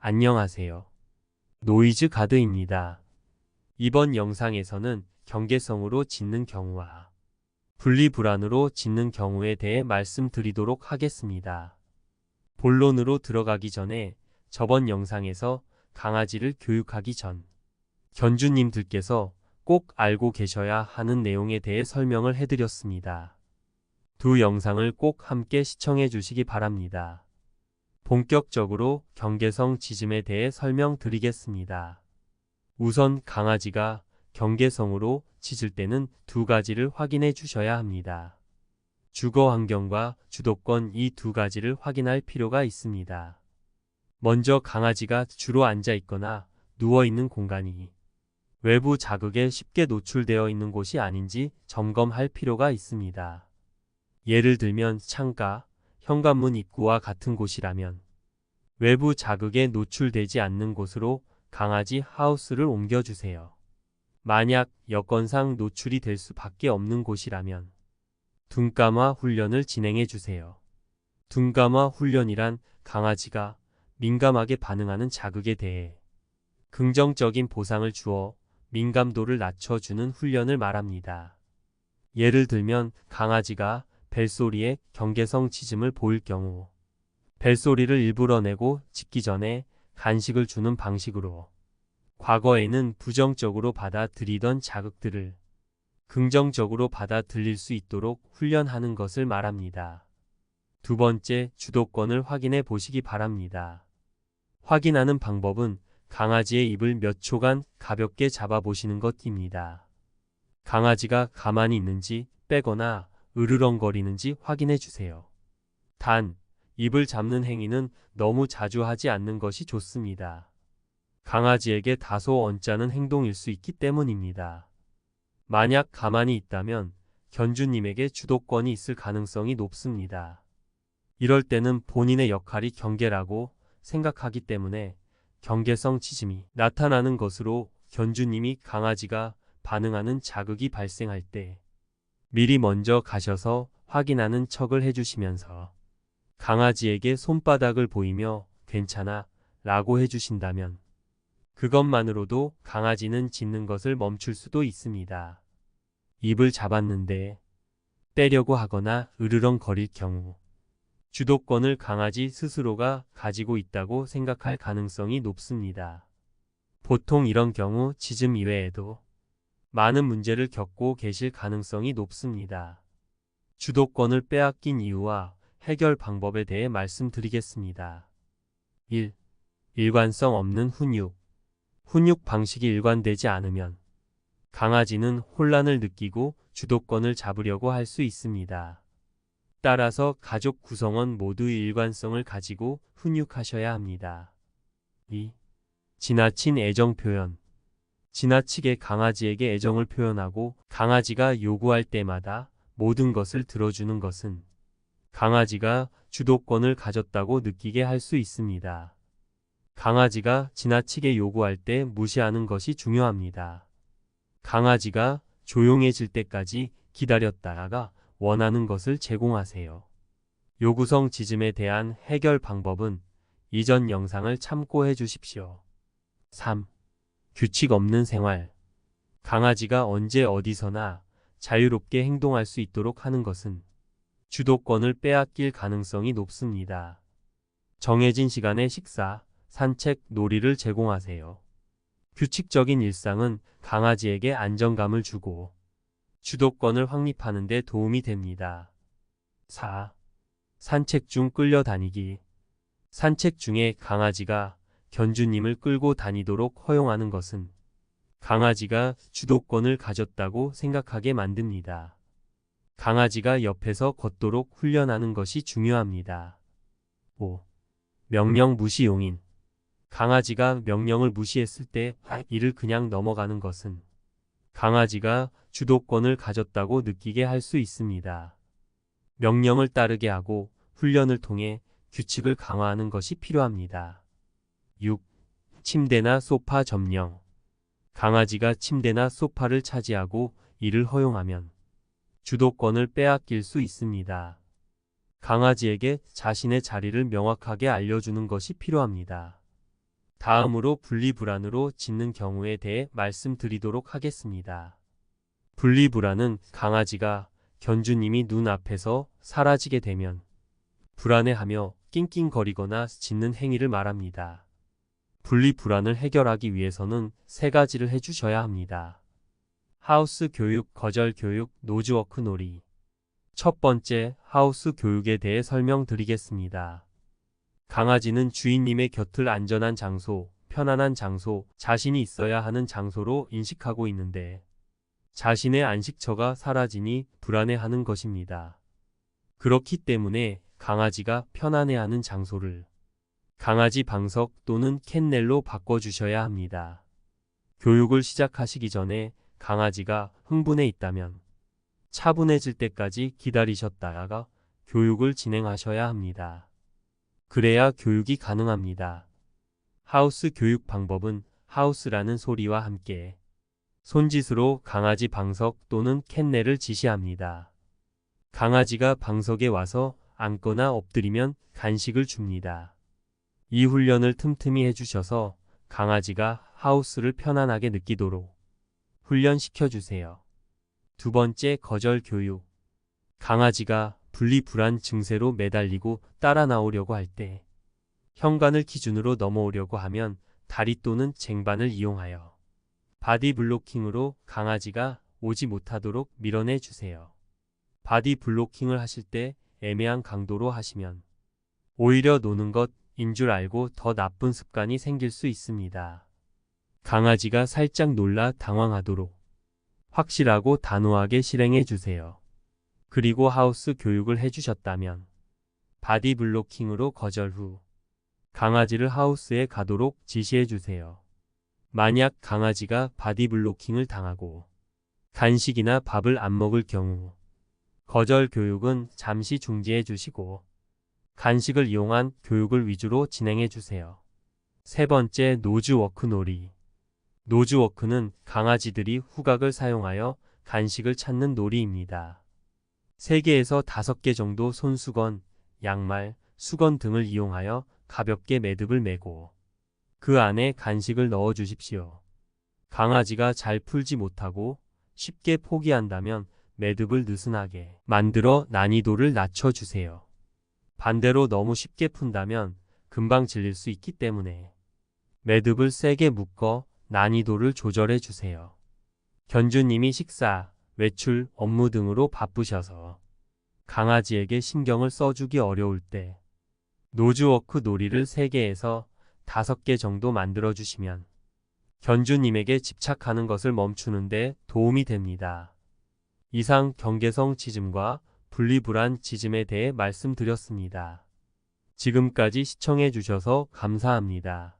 안녕하세요. 노이즈 가드입니다. 이번 영상에서는 경계성으로 짖는 경우와 분리불안으로 짖는 경우에 대해 말씀드리도록 하겠습니다. 본론으로 들어가기 전에 저번 영상에서 강아지를 교육하기 전 견주님들께서 꼭 알고 계셔야 하는 내용에 대해 설명을 해드렸습니다. 두 영상을 꼭 함께 시청해 주시기 바랍니다. 본격적으로 경계성 짖음에 대해 설명드리겠습니다. 우선 강아지가 경계성으로 짖을 때는 두 가지를 확인해 주셔야 합니다. 주거 환경과 주도권 이 두 가지를 확인할 필요가 있습니다. 먼저 강아지가 주로 앉아 있거나 누워 있는 공간이 외부 자극에 쉽게 노출되어 있는 곳이 아닌지 점검할 필요가 있습니다. 예를 들면 창가, 현관문 입구와 같은 곳이라면 외부 자극에 노출되지 않는 곳으로 강아지 하우스를 옮겨주세요. 만약 여건상 노출이 될 수밖에 없는 곳이라면 둔감화 훈련을 진행해 주세요. 둔감화 훈련이란 강아지가 민감하게 반응하는 자극에 대해 긍정적인 보상을 주어 민감도를 낮춰주는 훈련을 말합니다. 예를 들면 강아지가 벨소리에 경계성 짖음을 보일 경우 벨소리를 일부러 내고 짖기 전에 간식을 주는 방식으로 과거에는 부정적으로 받아들이던 자극들을 긍정적으로 받아들일 수 있도록 훈련하는 것을 말합니다. 두 번째, 주도권을 확인해 보시기 바랍니다. 확인하는 방법은 강아지의 입을 몇 초간 가볍게 잡아보시는 것입니다. 강아지가 가만히 있는지 빼거나 으르렁거리는지 확인해 주세요. 단, 입을 잡는 행위는 너무 자주 하지 않는 것이 좋습니다. 강아지에게 다소 언짢은 행동일 수 있기 때문입니다. 만약 가만히 있다면 견주님에게 주도권이 있을 가능성이 높습니다. 이럴 때는 본인의 역할이 경계라고 생각하기 때문에 경계성 짖음이 나타나는 것으로 견주님이 강아지가 반응하는 자극이 발생할 때 미리 먼저 가셔서 확인하는 척을 해주시면서 강아지에게 손바닥을 보이며 괜찮아 라고 해주신다면 그것만으로도 강아지는 짖는 것을 멈출 수도 있습니다. 입을 잡았는데 빼려고 하거나 으르렁거릴 경우 주도권을 강아지 스스로가 가지고 있다고 생각할 가능성이 높습니다. 보통 이런 경우 짖음 이외에도 많은 문제를 겪고 계실 가능성이 높습니다. 주도권을 빼앗긴 이유와 해결 방법에 대해 말씀드리겠습니다. 1. 일관성 없는 훈육. 훈육 방식이 일관되지 않으면 강아지는 혼란을 느끼고 주도권을 잡으려고 할 수 있습니다. 따라서 가족 구성원 모두의 일관성을 가지고 훈육하셔야 합니다. 2. 지나친 애정 표현. 지나치게 강아지에게 애정을 표현하고 강아지가 요구할 때마다 모든 것을 들어주는 것은 강아지가 주도권을 가졌다고 느끼게 할 수 있습니다. 강아지가 지나치게 요구할 때 무시하는 것이 중요합니다. 강아지가 조용해질 때까지 기다렸다가 원하는 것을 제공하세요. 요구성 짖음에 대한 해결 방법은 이전 영상을 참고해 주십시오. 3. 규칙 없는 생활. 강아지가 언제 어디서나 자유롭게 행동할 수 있도록 하는 것은 주도권을 빼앗길 가능성이 높습니다. 정해진 시간에 식사, 산책, 놀이를 제공하세요. 규칙적인 일상은 강아지에게 안정감을 주고 주도권을 확립하는 데 도움이 됩니다. 4. 산책 중 끌려다니기. 산책 중에 강아지가 견주님을 끌고 다니도록 허용하는 것은 강아지가 주도권을 가졌다고 생각하게 만듭니다. 강아지가 옆에서 걷도록 훈련하는 것이 중요합니다. 5. 명령 무시 용인. 강아지가 명령을 무시했을 때 이를 그냥 넘어가는 것은 강아지가 주도권을 가졌다고 느끼게 할 수 있습니다. 명령을 따르게 하고 훈련을 통해 규칙을 강화하는 것이 필요합니다. 6. 침대나 소파 점령. 강아지가 침대나 소파를 차지하고 이를 허용하면 주도권을 빼앗길 수 있습니다. 강아지에게 자신의 자리를 명확하게 알려주는 것이 필요합니다. 다음으로 분리불안으로 짖는 경우에 대해 말씀드리도록 하겠습니다. 분리불안은 강아지가 견주님이 눈앞에서 사라지게 되면 불안해하며 낑낑거리거나 짖는 행위를 말합니다. 분리불안을 해결하기 위해서는 세 가지를 해주셔야 합니다. 하우스 교육, 거절 교육, 노즈워크 놀이. 첫 번째, 하우스 교육에 대해 설명드리겠습니다. 강아지는 주인님의 곁을 안전한 장소, 편안한 장소, 자신이 있어야 하는 장소로 인식하고 있는데 자신의 안식처가 사라지니 불안해하는 것입니다. 그렇기 때문에 강아지가 편안해하는 장소를 강아지 방석 또는 캔넬로 바꿔주셔야 합니다. 교육을 시작하시기 전에 강아지가 흥분해 있다면 차분해질 때까지 기다리셨다가 교육을 진행하셔야 합니다. 그래야 교육이 가능합니다. 하우스 교육 방법은 하우스라는 소리와 함께 손짓으로 강아지 방석 또는 캔넬을 지시합니다. 강아지가 방석에 와서 앉거나 엎드리면 간식을 줍니다. 이 훈련을 틈틈이 해주셔서 강아지가 하우스를 편안하게 느끼도록 훈련시켜 주세요. 두 번째, 거절 교육. 강아지가 분리불안 증세로 매달리고 따라 나오려고 할 때 현관을 기준으로 넘어오려고 하면 다리 또는 쟁반을 이용하여 바디 블로킹으로 강아지가 오지 못하도록 밀어내 주세요. 바디 블로킹을 하실 때 애매한 강도로 하시면 오히려 노는 것인 줄 알고 더 나쁜 습관이 생길 수 있습니다. 강아지가 살짝 놀라 당황하도록 확실하고 단호하게 실행해 주세요. 그리고 하우스 교육을 해주셨다면 바디 블로킹으로 거절 후 강아지를 하우스에 가도록 지시해 주세요. 만약 강아지가 바디 블로킹을 당하고 간식이나 밥을 안 먹을 경우 거절 교육은 잠시 중지해 주시고 간식을 이용한 교육을 위주로 진행해 주세요. 세 번째, 노즈워크 놀이. 노즈워크는 강아지들이 후각을 사용하여 간식을 찾는 놀이입니다. 3개에서 5개 정도 손수건, 양말, 수건 등을 이용하여 가볍게 매듭을 매고 그 안에 간식을 넣어 주십시오. 강아지가 잘 풀지 못하고 쉽게 포기한다면 매듭을 느슨하게 만들어 난이도를 낮춰주세요. 반대로 너무 쉽게 푼다면 금방 질릴 수 있기 때문에 매듭을 세게 묶어 난이도를 조절해 주세요. 견주님이 식사, 외출, 업무 등으로 바쁘셔서 강아지에게 신경을 써주기 어려울 때 노즈워크 놀이를 3개에서 5개 정도 만들어 주시면 견주님에게 집착하는 것을 멈추는데 도움이 됩니다. 이상 경계성 짖음과 분리불안 짖음에 대해 말씀드렸습니다. 지금까지 시청해 주셔서 감사합니다.